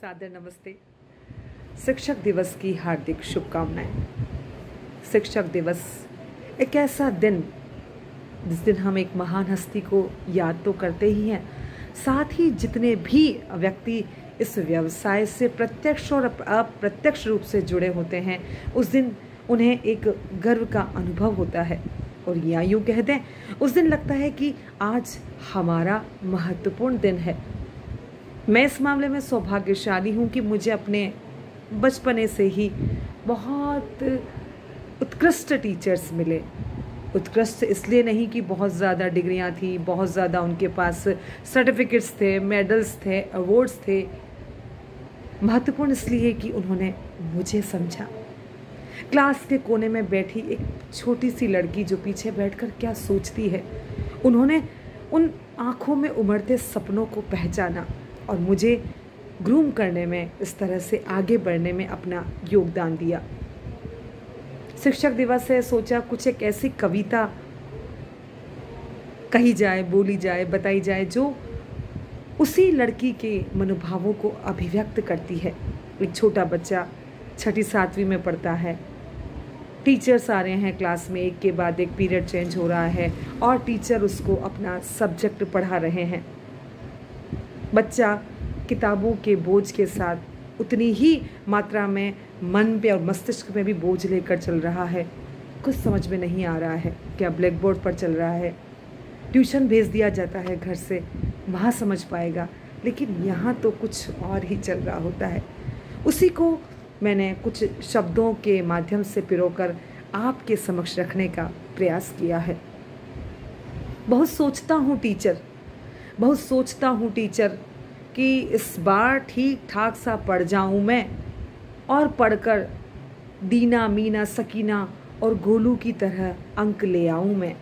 सादर नमस्ते। शिक्षक दिवस की हार्दिक शुभकामनाएं। शिक्षक दिवस एक ऐसा दिन जिस दिन हम एक महान हस्ती को याद तो करते ही हैं, साथ ही जितने भी व्यक्ति इस व्यवसाय से प्रत्यक्ष और अप्रत्यक्ष रूप से जुड़े होते हैं, उस दिन उन्हें एक गर्व का अनुभव होता है। और या यूँ कह दें, उस दिन लगता है कि आज हमारा महत्वपूर्ण दिन है। मैं इस मामले में सौभाग्यशाली हूँ कि मुझे अपने बचपने से ही बहुत उत्कृष्ट टीचर्स मिले। उत्कृष्ट इसलिए नहीं कि बहुत ज़्यादा डिग्रियाँ थी, बहुत ज़्यादा उनके पास सर्टिफिकेट्स थे, मेडल्स थे, अवार्ड्स थे। महत्वपूर्ण इसलिए कि उन्होंने मुझे समझा। क्लास के कोने में बैठी एक छोटी सी लड़की जो पीछे बैठकर क्या सोचती है, उन्होंने उन आँखों में उमड़ते सपनों को पहचाना और मुझे ग्रूम करने में, इस तरह से आगे बढ़ने में अपना योगदान दिया। शिक्षक दिवस है, सोचा कुछ एक ऐसी कविता कही जाए, बोली जाए, बताई जाए जो उसी लड़की के मनोभावों को अभिव्यक्त करती है। एक छोटा बच्चा 6ठी 7वीं में पढ़ता है। टीचर्स आ रहे हैं क्लास में, एक के बाद एक पीरियड चेंज हो रहा है और टीचर उसको अपना सब्जेक्ट पढ़ा रहे हैं। बच्चा किताबों के बोझ के साथ उतनी ही मात्रा में मन पे और मस्तिष्क में भी बोझ लेकर चल रहा है। कुछ समझ में नहीं आ रहा है, क्या ब्लैक बोर्ड पर चल रहा है, ट्यूशन भेज दिया जाता है घर से, वहाँ समझ पाएगा, लेकिन यहाँ तो कुछ और ही चल रहा होता है। उसी को मैंने कुछ शब्दों के माध्यम से पिरोकर आपके समक्ष रखने का प्रयास किया है। बहुत सोचता हूँ टीचर कि इस बार ठीक ठाक सा पढ़ जाऊँ मैं और पढ़कर दीना, मीना, सकीना और गोलू की तरह अंक ले आऊँ मैं।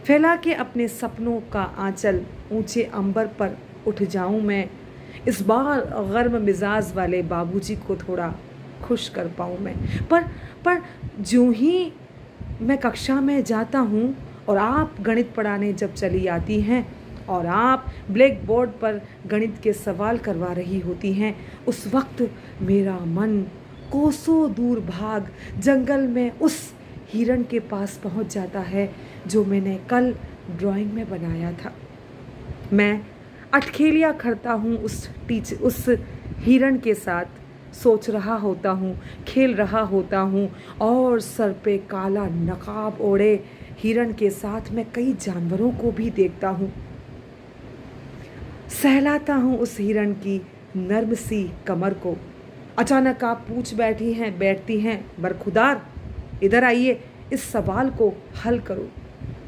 फैला के अपने सपनों का आंचल ऊंचे अंबर पर उठ जाऊँ मैं। इस बार गर्म मिजाज वाले बाबूजी को थोड़ा खुश कर पाऊँ मैं। पर जो ही मैं कक्षा में जाता हूँ और आप गणित पढ़ाने जब चली आती हैं और आप ब्लैक बोर्ड पर गणित के सवाल करवा रही होती हैं, उस वक्त मेरा मन कोसों दूर भाग जंगल में उस हिरण के पास पहुंच जाता है जो मैंने कल ड्राइंग में बनाया था। मैं अटखेलियाँ करता हूँ उस हिरण के साथ, सोच रहा होता हूँ, खेल रहा होता हूँ और सर पे काला नकाब ओढ़े हिरण के साथ मैं कई जानवरों को भी देखता हूँ। सहलाता हूँ उस हिरण की नर्म सी कमर को। अचानक आप पूछ बैठती हैं, बरखुदार इधर आइए, इस सवाल को हल करो।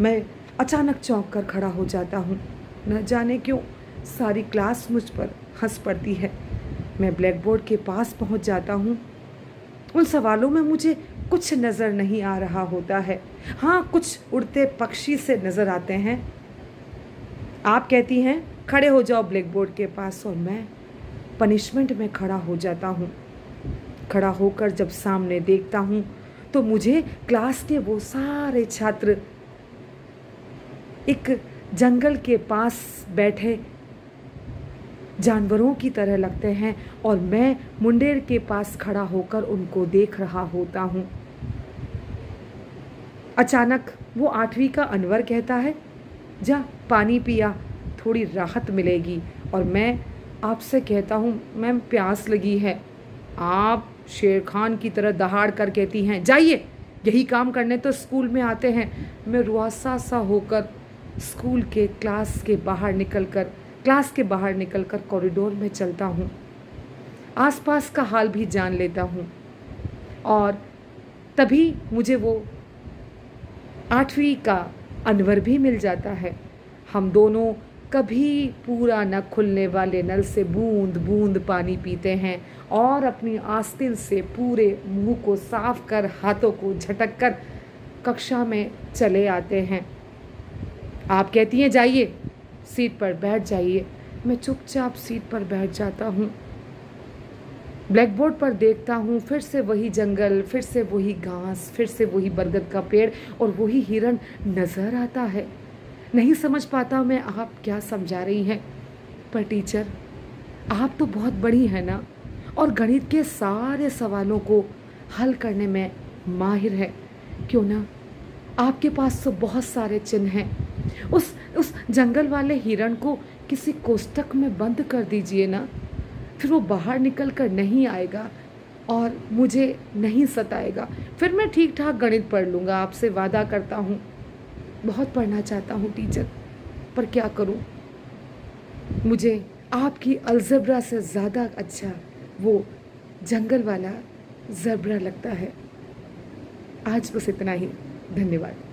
मैं अचानक चौंक कर खड़ा हो जाता हूँ। न जाने क्यों सारी क्लास मुझ पर हंस पड़ती है। मैं ब्लैक बोर्ड के पास पहुँच जाता हूँ। उन सवालों में मुझे कुछ नज़र नहीं आ रहा होता है। हाँ, कुछ उड़ते पक्षी से नज़र आते हैं। आप कहती हैं खड़े हो जाओ ब्लैक बोर्ड के पास, और मैं पनिशमेंट में खड़ा हो जाता हूँ। खड़ा होकर जब सामने देखता हूँ तो मुझे क्लास के वो सारे छात्र एक जंगल के पास बैठे जानवरों की तरह लगते हैं और मैं मुंडेर के पास खड़ा होकर उनको देख रहा होता हूँ। अचानक वो 8वीं का अनवर कहता है, जा पानी पिया, थोड़ी राहत मिलेगी। और मैं आपसे कहता हूँ, मैम प्यास लगी है। आप शेर खान की तरह दहाड़ कर कहती हैं, जाइए, यही काम करने तो स्कूल में आते हैं। मैं रुआसा सा होकर स्कूल के क्लास के बाहर निकलकर कॉरिडोर में चलता हूँ। आसपास का हाल भी जान लेता हूँ और तभी मुझे वो 8वीं का अनवर भी मिल जाता है। हम दोनों कभी पूरा न खुलने वाले नल से बूंद बूंद पानी पीते हैं और अपनी आस्तीन से पूरे मुंह को साफ कर, हाथों को झटक कर कक्षा में चले आते हैं। आप कहती हैं जाइए, सीट पर बैठ जाइए। मैं चुपचाप सीट पर बैठ जाता हूँ। ब्लैक बोर्ड पर देखता हूँ, फिर से वही जंगल, फिर से वही घास, फिर से वही बरगद का पेड़ और वही हिरण नज़र आता है। नहीं समझ पाता मैं आप क्या समझा रही हैं, पर टीचर आप तो बहुत बड़ी हैं ना, और गणित के सारे सवालों को हल करने में माहिर है। क्यों ना आपके पास तो बहुत सारे चिन्ह हैं। उस जंगल वाले हिरण को किसी कोष्ठक में बंद कर दीजिए ना, फिर वो बाहर निकल कर नहीं आएगा और मुझे नहीं सताएगा। फिर मैं ठीक ठाक गणित पढ़ लूँगा, आपसे वादा करता हूँ। बहुत पढ़ना चाहता हूँ टीचर, पर क्या करूँ, मुझे आपकी अलजेब्रा से ज़्यादा अच्छा वो जंगल वाला ज़ेब्रा लगता है। आज बस इतना ही, धन्यवाद।